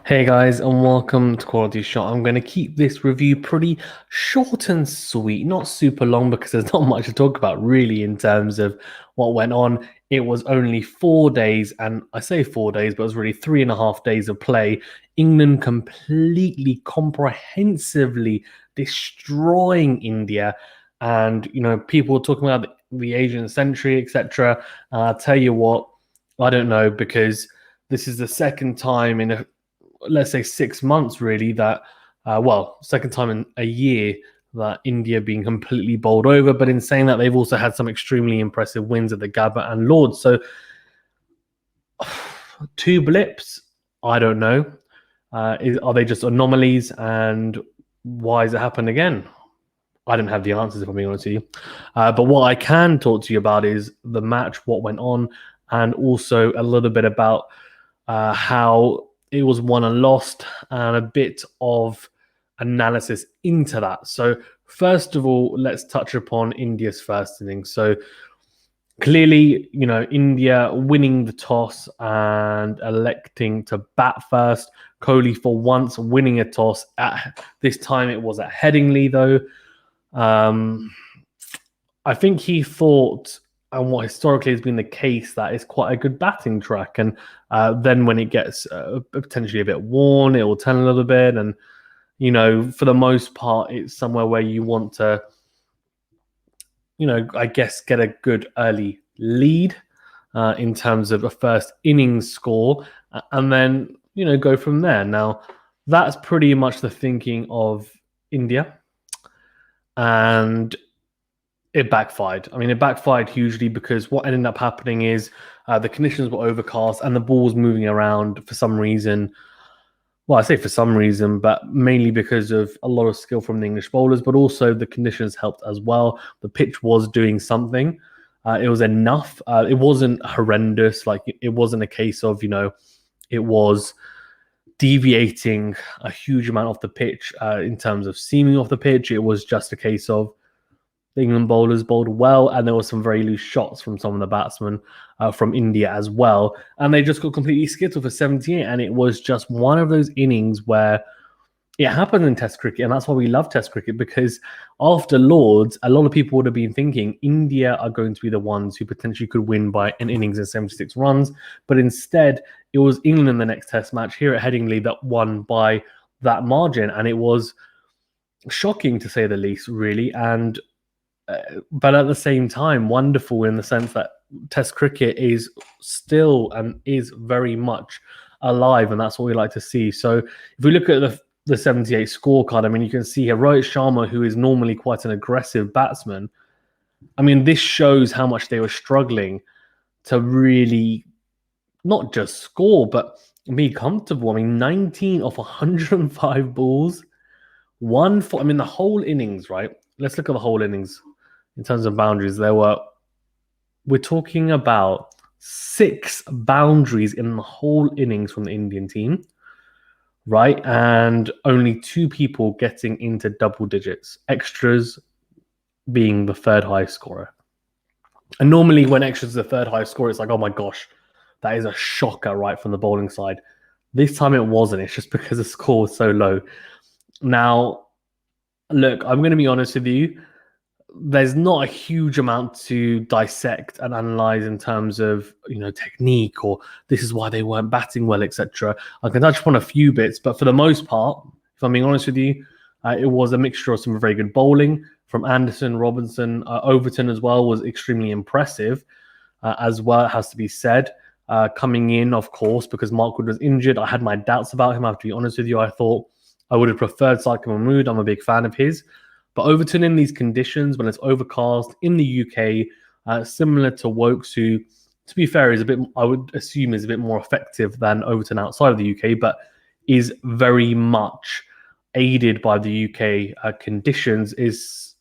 Hey guys, and welcome to Quality Shot. I'm going to keep this review pretty short and sweet, not super long because there's not much to talk about really in terms of what went on. It was only 4 days, and I say 4 days, but it was really 3.5 days of play. England completely, comprehensively destroying India, and people were talking about the Asian century, etc. I'll tell you what, I don't know because this is the second time in let's say 6 months really that second time in a year that India being completely bowled over. But in saying that, they've also had some extremely impressive wins at the Gabba and Lords. So two blips, I don't know. Are they just anomalies, and why has it happened again? I don't have the answers, if I'm being honest with you. But what I can talk to you about is the match, what went on, and also a little bit about how it was won and lost, and a bit of analysis into that. So, first of all, let's touch upon India's first innings. So, clearly, India winning the toss and electing to bat first. Kohli, for once, winning a toss. This time it was at Headingley, though. Um, I think he thought, and what historically has been the case, that it's quite a good batting track. And then when it gets potentially a bit worn, it will turn a little bit. And, for the most part, it's somewhere where you want to, I guess, get a good early lead in terms of a first innings score, and then, go from there. Now, that's pretty much the thinking of India. And it backfired. I mean, it backfired hugely because what ended up happening is the conditions were overcast and the ball was moving around for some reason. Well, I say for some reason, but mainly because of a lot of skill from the English bowlers, but also the conditions helped as well. The pitch was doing something. It was enough. It wasn't horrendous. Like, it wasn't a case of, it was deviating a huge amount off the pitch in terms of seaming off the pitch. It was just a case of the England bowlers bowled well, and there were some very loose shots from some of the batsmen from India as well. And they just got completely skittled for 78. And it was just one of those innings where it happened in Test cricket. And that's why we love Test cricket, because after Lords, a lot of people would have been thinking India are going to be the ones who potentially could win by an innings and 76 runs. But instead, it was England in the next Test match here at Headingley that won by that margin. And it was shocking, to say the least, really. And but at the same time, wonderful in the sense that Test cricket is still and is very much alive, and that's what we like to see. So if we look at the 78 scorecard, I mean, you can see here Rohit Sharma, who is normally quite an aggressive batsman. I mean, this shows how much they were struggling to really not just score, but be comfortable. I mean, 19 off 105 balls, I mean, the whole innings, right? Let's look at the whole innings. In terms of boundaries, we're talking about 6 boundaries in the whole innings from the Indian team, right? And only 2 people getting into double digits, extras being the third highest scorer. And normally when extras are the third highest scorer, it's like, oh my gosh, that is a shocker, right, from the bowling side. This time it wasn't. It's just because the score was so low. Now, look, I'm going to be honest with you. There's not a huge amount to dissect and analyze in terms of technique, or this is why they weren't batting well, etc. I can touch upon a few bits, but for the most part, if I'm being honest with you, it was a mixture of some very good bowling from Anderson, Robinson, Overton as well was extremely impressive as well. It has to be said. Coming in, of course, because Mark Wood was injured, I had my doubts about him. I have to be honest with you. I thought I would have preferred Saika Mahmood. I'm a big fan of his. But Overton in these conditions, when it's overcast in the UK, similar to Wokes, who, to be fair, is a bit, I would assume, is a bit more effective than Overton outside of the UK, but is very much aided by the UK conditions. It's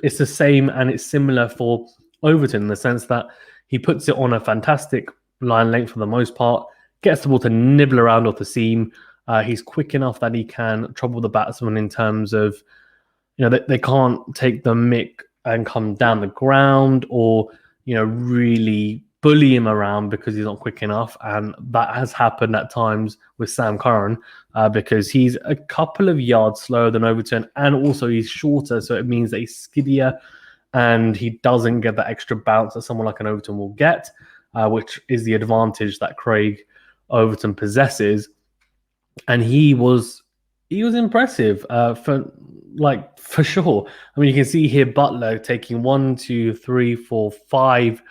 the same, and it's similar for Overton in the sense that he puts it on a fantastic line length for the most part, gets the ball to nibble around off the seam. He's quick enough that he can trouble the batsman in terms of, they can't take the mick and come down the ground, or, really bully him around because he's not quick enough. And that has happened at times with Sam Curran because he's a couple of yards slower than Overton, and also he's shorter. So it means that he's skiddier and he doesn't get that extra bounce that someone like an Overton will get, which is the advantage that Craig Overton possesses. And he was impressive for sure. I mean, you can see here Butler taking 1, 2, 3, 4, 5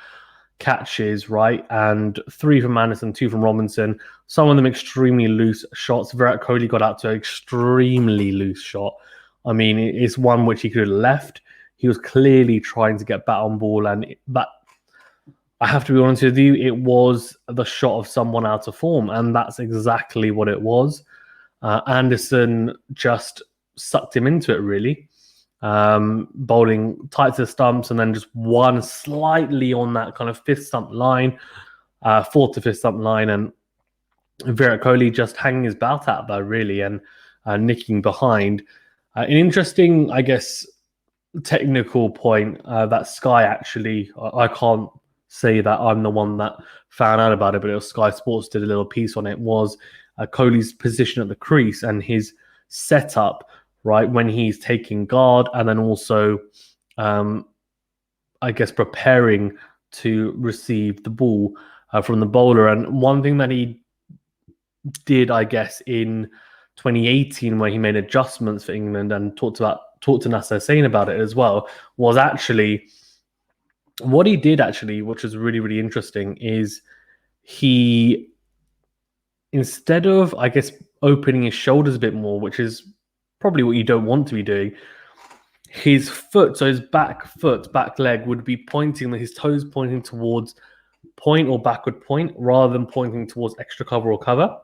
catches, right? And 3 from Anderson, 2 from Robinson. Some of them extremely loose shots. Virat Kohli got out to an extremely loose shot. I mean, it's one which he could have left. He was clearly trying to get bat on ball, and that, I have to be honest with you, it was the shot of someone out of form, and that's exactly what it was. Anderson just sucked him into it, really. Bowling tight to the stumps and then just one slightly on that kind of fifth stump line, fourth to fifth stump line, and Virat Kohli just hanging his belt out there, really, and nicking behind. An interesting, I guess, technical point that Sky actually, I can't say that I'm the one that found out about it, but it was Sky Sports did a little piece on it, was Kohli's position at the crease and his setup, right, when he's taking guard and then also, I guess, preparing to receive the ball from the bowler. And one thing that he did, I guess, in 2018, where he made adjustments for England and talked to Nasser Hussain about it as well, was actually what he did, actually, which was really, really interesting, is he, instead of, I guess, opening his shoulders a bit more, which is probably what you don't want to be doing, his foot, so his back leg would be pointing, his toes pointing towards point or backward point rather than pointing towards extra cover or cover.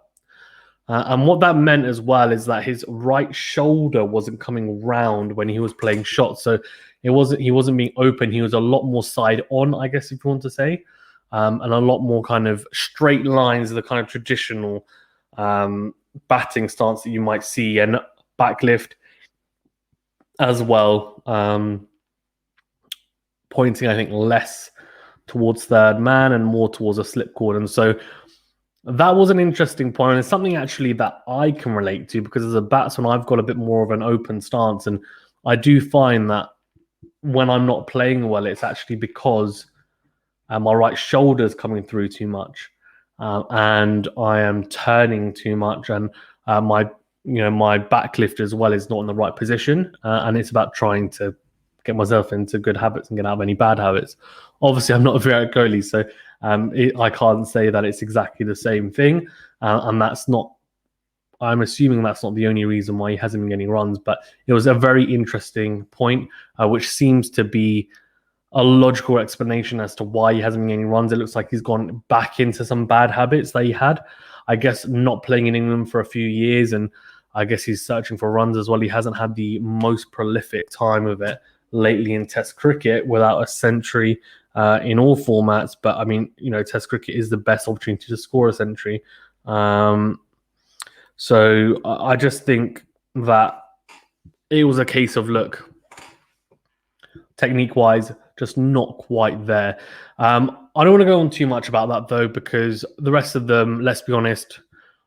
And what that meant as well is that his right shoulder wasn't coming round when he was playing shots. So he wasn't being open. He was a lot more side on, I guess, if you want to say, and a lot more kind of straight lines, the kind of traditional batting stance that you might see, and backlift as well, pointing, I think, less towards third man and more towards a slip cord. And so that was an interesting point, and it's something actually that I can relate to, because as a batsman, I've got a bit more of an open stance, and I do find that when I'm not playing well, it's actually because my right shoulder's coming through too much, and I am turning too much, and my backlift as well is not in the right position, and it's about trying to get myself into good habits and get out of any bad habits. Obviously, I'm not a Virat Kohli, so I can't say that it's exactly the same thing, and that's not. I'm assuming that's not the only reason why he hasn't been getting runs, but it was a very interesting point, which seems to be a logical explanation as to why he hasn't been getting runs. It looks like he's gone back into some bad habits that he had. I guess not playing in England for a few years, and I guess he's searching for runs as well. He hasn't had the most prolific time of it lately in Test cricket without a century in all formats. But I mean, Test cricket is the best opportunity to score a century. So I just think that it was a case of, look, technique-wise, just not quite there. I don't want to go on too much about that, though, because the rest of them, let's be honest,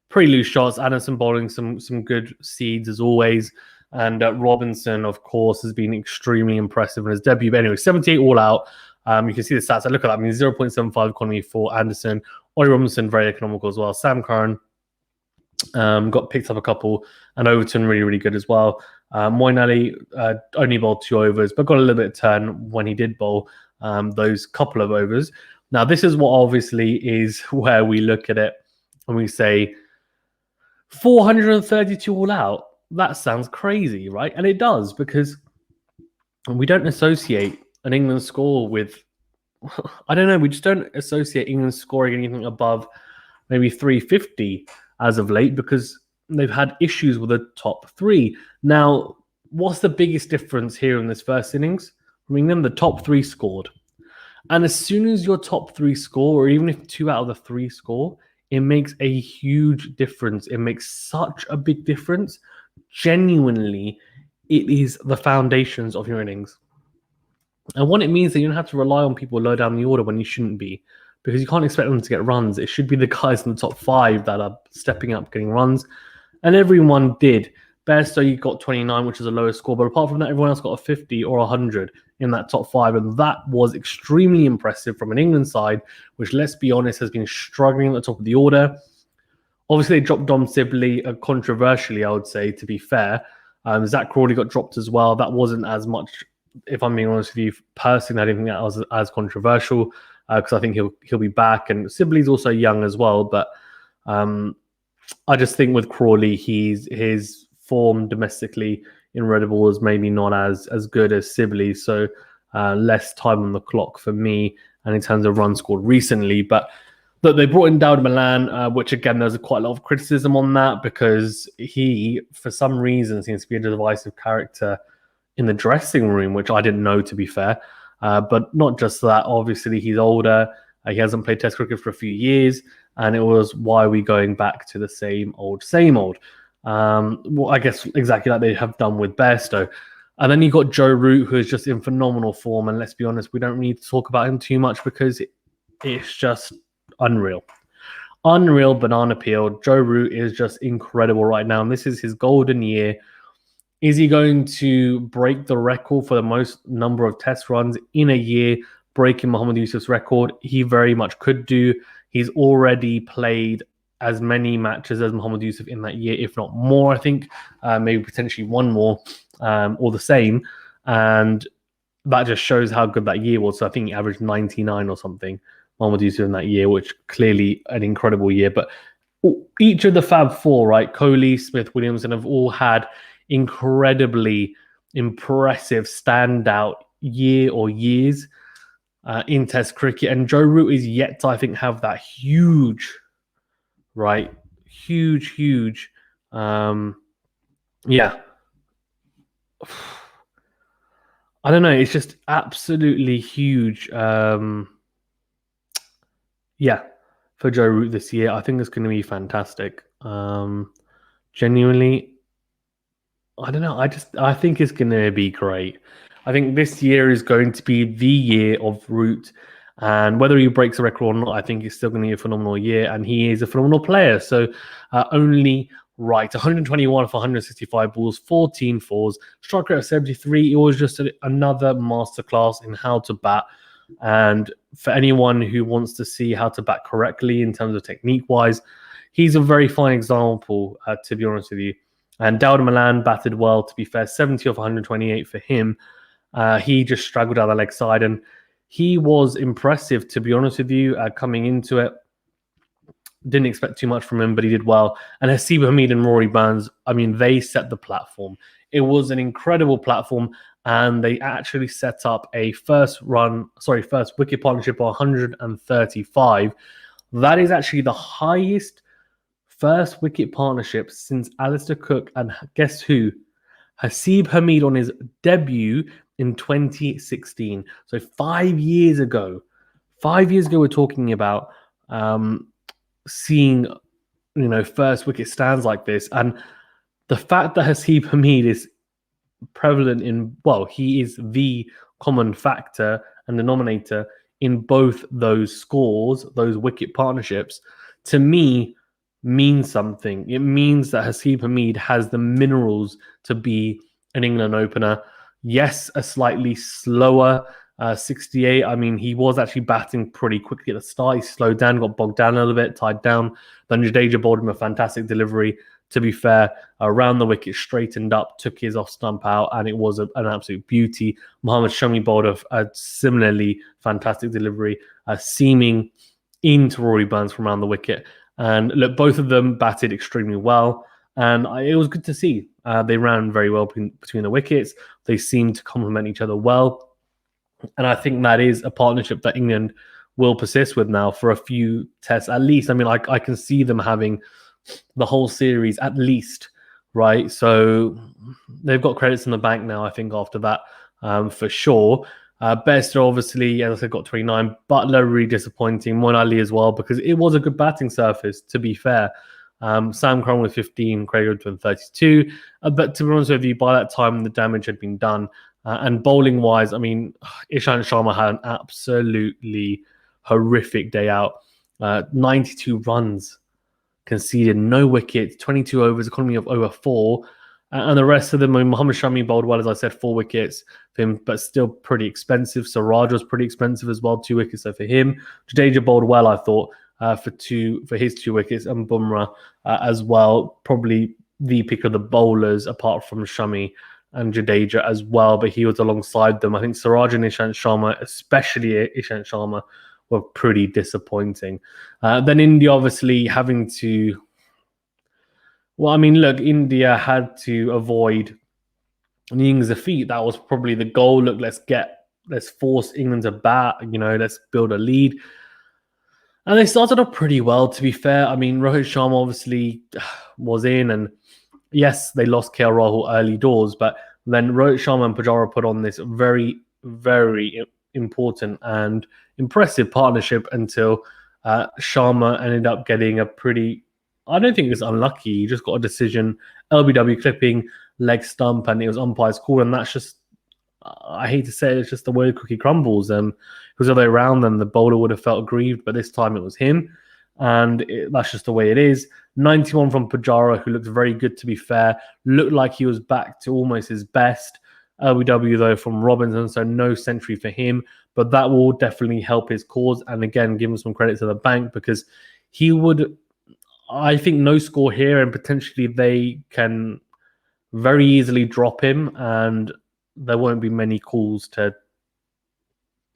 pretty loose shots. Anderson bowling some good seeds, as always. And Robinson, of course, has been extremely impressive in his debut. But anyway, 78 all out. You can see the stats. I look at that. I mean, 0.75 economy for Anderson. Ollie Robinson, very economical as well. Sam Curran got picked up a couple. And Overton, really, really good as well. Moeen Ali only bowled 2 overs, but got a little bit of turn when he did bowl those couple of overs. Now, this is what obviously is where we look at it and we say 432 all out. That sounds crazy, right? And it does, because we don't associate an England score with, I don't know, we just don't associate England scoring anything above maybe 350 as of late, because they've had issues with the top 3. Now, what's the biggest difference here in this first innings? From England, the top 3 scored. And as soon as your top 3 score, or even if 2 out of the 3 score, it makes a huge difference. It makes such a big difference. Genuinely, it is the foundations of your innings. And what it means that you don't have to rely on people low down the order when you shouldn't be. because you can't expect them to get runs. It should be the guys in the top 5 that are stepping up, getting runs. And everyone did. Bairstow got 29, which is a lower score. But apart from that, everyone else got a 50 or 100 in that top 5. And that was extremely impressive from an England side, which, let's be honest, has been struggling at the top of the order. Obviously, they dropped Dom Sibley controversially, I would say, to be fair. Zach Crawley got dropped as well. That wasn't as much, if I'm being honest with you, personally, I didn't think that was as controversial because I think he'll be back. And Sibley's also young as well. But I just think with Crawley, his form domestically in red ball is maybe not as good as Sibley. So less time on the clock for me. And in terms of runs scored recently. But look, they brought in Dawid Malan, which again, there's quite a lot of criticism on that because he, for some reason, seems to be a divisive character in the dressing room, which I didn't know, to be fair. But not just that, obviously, he's older. He hasn't played Test cricket for a few years. And it was, why are we going back to the same old, same old? Well, I guess exactly like they have done with Bairstow. And then you got Joe Root, who is just in phenomenal form. And let's be honest, we don't need to talk about him too much because it's just unreal. Unreal banana peel. Joe Root is just incredible right now. And this is his golden year. Is he going to break the record for the most number of test runs in a year, breaking Mohammad Yusuf's record? He very much could do. He's already played as many matches as Mohammad Yusuf in that year, if not more, I think. Maybe potentially one more or the same. And that just shows how good that year was. So I think he averaged 99 or something, Mohammad Yusuf in that year, which clearly an incredible year. But each of the Fab Four, right, Kohli, Smith, Williamson, have all had incredibly impressive standout year or years in Test cricket. And Joe Root is yet to, I think, have that huge, right? Huge. Yeah. I don't know. It's just absolutely huge. Yeah, for Joe Root this year. I think it's going to be fantastic. Genuinely, I don't know. I think it's going to be great. I think this year is going to be the year of Root. And whether he breaks a record or not, I think he's still going to be a phenomenal year. And he is a phenomenal player. So only right. 121 for 165 balls, 14 fours, strike rate of 73. It was just another masterclass in how to bat. And for anyone who wants to see how to bat correctly in terms of technique-wise, he's a very fine example, to be honest with you. And Dawid Malan batted well, to be fair, 70 off 128 for him. He just struggled down the leg side, and he was impressive, to be honest with you, coming into it. Didn't expect too much from him, but he did well. And Haseeb Hameed and Rory Burns, I mean, they set the platform. It was an incredible platform, and they actually set up a first wicket partnership of 135. That is actually the highest first wicket partnership since Alistair Cook and guess who? Haseeb Hameed on his debut in 2016. So 5 years ago. 5 years ago, we're talking about seeing, first wicket stands like this. And the fact that Haseeb Hameed is prevalent he is the common factor and denominator in both those scores, those wicket partnerships, to me, means something. It means that Haseeb Hameed has the minerals to be an England opener. Yes, a slightly slower 68. I mean, he was actually batting pretty quickly at the start. He slowed down, got bogged down a little bit, tied down. Then Jadeja bowled him a fantastic delivery. To be fair, around the wicket, straightened up, took his off stump out, and it was an absolute beauty. Mohammad Shami bowled a similarly fantastic delivery, seaming into Rory Burns from around the wicket. And look, both of them batted extremely well. And it was good to see. They ran very well between the wickets. They seemed to complement each other well. And I think that is a partnership that England will persist with now for a few tests at least. I mean, I can see them having the whole series at least, right? So they've got credits in the bank now, I think, after that, for sure. Bairstow, obviously, as I said, got 29. Butler, really disappointing. Moeen Ali as well, because it was a good batting surface, to be fair. Sam Curran with 15, Craig Woodson 32. But to be honest with you, by that time, the damage had been done. And bowling-wise, I mean, Ishant Sharma had an absolutely horrific day out. 92 runs conceded, no wickets, 22 overs, economy of over 4. And the rest of them, Mohammad Shami bowled well, as I said, 4 wickets for him, but still pretty expensive. Siraj was pretty expensive as well, 2 wickets. So for him, Jadeja bowled well, I thought, for his 2 wickets, and Bumrah as well, probably the pick of the bowlers apart from Shami and Jadeja as well, but he was alongside them. I think Siraj and Ishant Sharma, especially Ishant Sharma, were pretty disappointing. Then India obviously having to... Well, I mean, look, India had to avoid an England's defeat. That was probably the goal. Look, let's force England to bat, let's build a lead. And they started off pretty well, to be fair. I mean, Rohit Sharma obviously was in, and yes, they lost KL Rahul early doors, but then Rohit Sharma and Pujara put on this very, very important and impressive partnership until Sharma ended up getting a pretty... I don't think it's unlucky. He just got a decision, LBW clipping, leg stump, and it was umpire's call. And that's just, I hate to say it, it's just the way the cookie crumbles. If it was the other way around, then the bowler would have felt aggrieved, but this time it was him. And that's just the way it is. 91 from Pujara, who looked very good, to be fair. Looked like he was back to almost his best. LBW, though, from Robinson, so no century for him. But that will definitely help his cause. And again, give him some credit to the bank, because he would... I think no score here, and potentially they can very easily drop him, and there won't be many calls to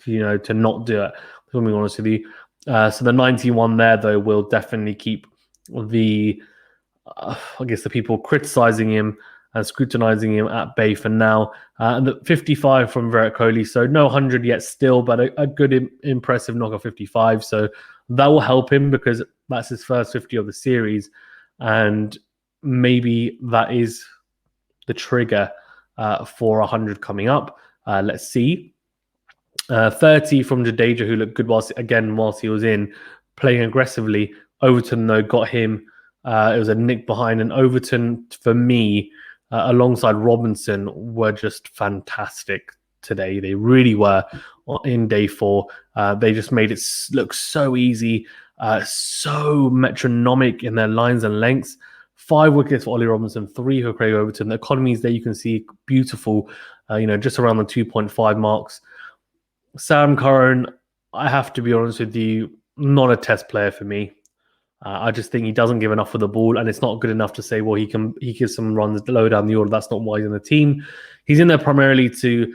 not do it. To be honest with you, so the 91 there though will definitely keep the the people criticizing him and scrutinizing him at bay for now. And the 55 from Virat Kohli, so no 100 yet still, but a good, impressive knock of 55. So that will help him, because that's his first 50 of the series, and maybe that is the trigger for 100 coming up. Let's see. 30 from Jadeja, who looked good whilst he was in, playing aggressively. Overton, though, got him. It was a nick behind, and Overton, for me, alongside Robinson, were just fantastic today. They really were in day 4. They just made it look so easy, so metronomic in their lines and lengths. 5 wickets for Ollie Robinson, 3 for Craig Overton. The economies there you can see beautiful, just around the 2.5 marks. Sam Curran, I have to be honest with you, not a test player for me. I just think he doesn't give enough for the ball, and it's not good enough to say, well, he gives some runs low down the order. That's not why he's in the team. He's in there primarily to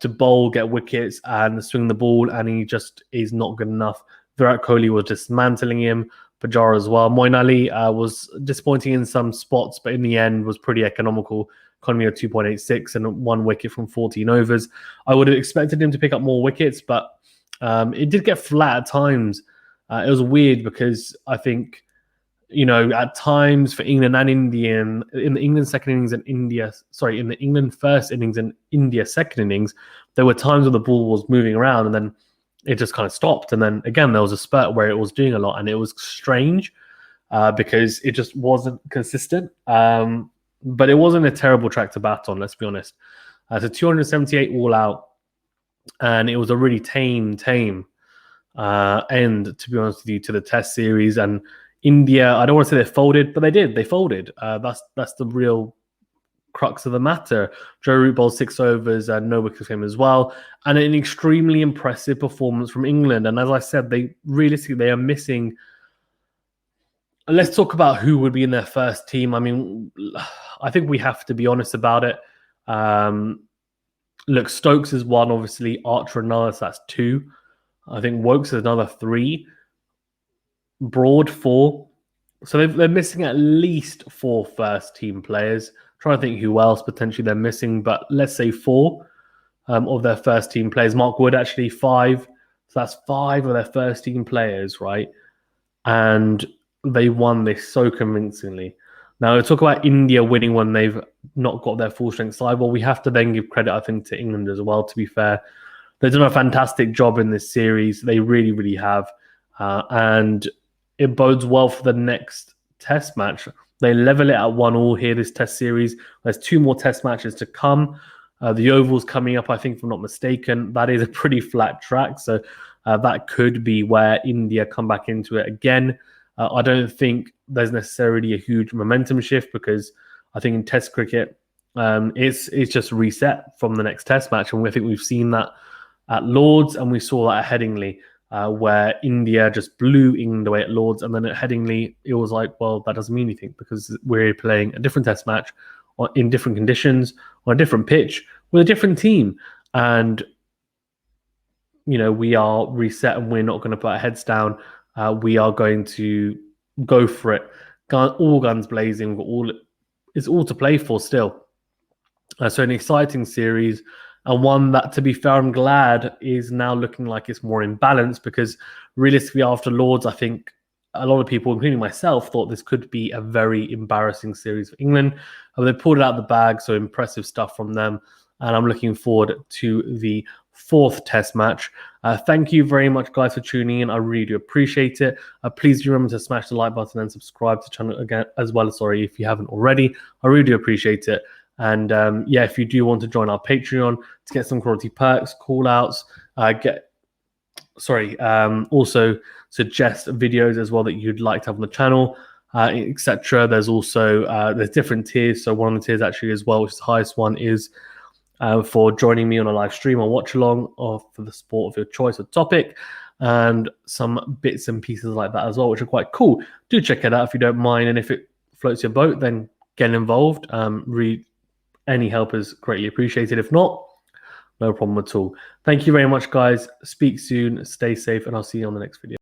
bowl, get wickets, and swing the ball, and he just is not good enough. Virat Kohli was dismantling him. Pujara as well. Moeen Ali was disappointing in some spots, but in the end was pretty economical. Economy of 2.86 and 1 wicket from 14 overs. I would have expected him to pick up more wickets, but it did get flat at times. It was weird, because I think, at times for England and India, in the England second innings and in the England first innings and India second innings, there were times when the ball was moving around, and then it just kind of stopped. And then again, there was a spurt where it was doing a lot, and it was strange because it just wasn't consistent. But it wasn't a terrible track to bat on, let's be honest. So 278 all out, and it was a really tame end, to be honest with you, to the Test series. And India, I don't want to say they folded, but they did. They folded. That's the real crux of the matter. Joe Root bowled 6 overs and no wickets for him as well, and an extremely impressive performance from England. And as I said, they are missing. Let's talk about who would be in their first team. I mean, I think we have to be honest about it. Look, Stokes is 1, obviously. Archer another, so that's 2. I think Wokes is another 3. Broad 4. So they're missing at least 4 first team players. Trying to think who else potentially they're missing, but let's say 4 of their first team players. Mark Wood actually 5. So that's 5 of their first team players, right? And they won this so convincingly. Now, we talk about India winning when they've not got their full strength side. Well, we have to then give credit, I think, to England as well, to be fair. They've done a fantastic job in this series. They really, really have. And it bodes well for the next Test match. They level it at 1-1 here, this Test series. There's 2 more Test matches to come. The Oval's coming up, I think, if I'm not mistaken. That is a pretty flat track. So that could be where India come back into it again. I don't think there's necessarily a huge momentum shift, because I think in Test cricket, it's just reset from the next Test match, and I think we've seen that at Lords, and we saw that at Headingley, where India just blew England away at Lords, and then at Headingley, it was like, well, that doesn't mean anything, because we're playing a different Test match in different conditions, on a different pitch, with a different team, and we are reset, and we're not going to put our heads down. We are going to go for it, all guns blazing. It's all to play for still. So an exciting series, and one that, to be fair, I'm glad is now looking like it's more in balance, because realistically, after Lords, I think a lot of people, including myself, thought this could be a very embarrassing series for England. They pulled it out of the bag, so impressive stuff from them. And I'm looking forward to the fourth Test match. Thank you very much, guys, for tuning in. I really do appreciate it. Please do remember to smash the like button and subscribe to the channel again as well. Sorry, if you haven't already. I really do appreciate it. And yeah, if you do want to join our Patreon to get some quality perks, call outs, also suggest videos as well that you'd like to have on the channel, etc. There's also there's different tiers. So one of the tiers actually as well, which is the highest one, is for joining me on a live stream or watch along, or for the sport of your choice or topic, and some bits and pieces like that as well, which are quite cool. Do check it out if you don't mind, and if it floats your boat, then get involved. Any help is greatly appreciated. If not, no problem at all. Thank you very much, guys. Speak soon. Stay safe, and I'll see you on the next video.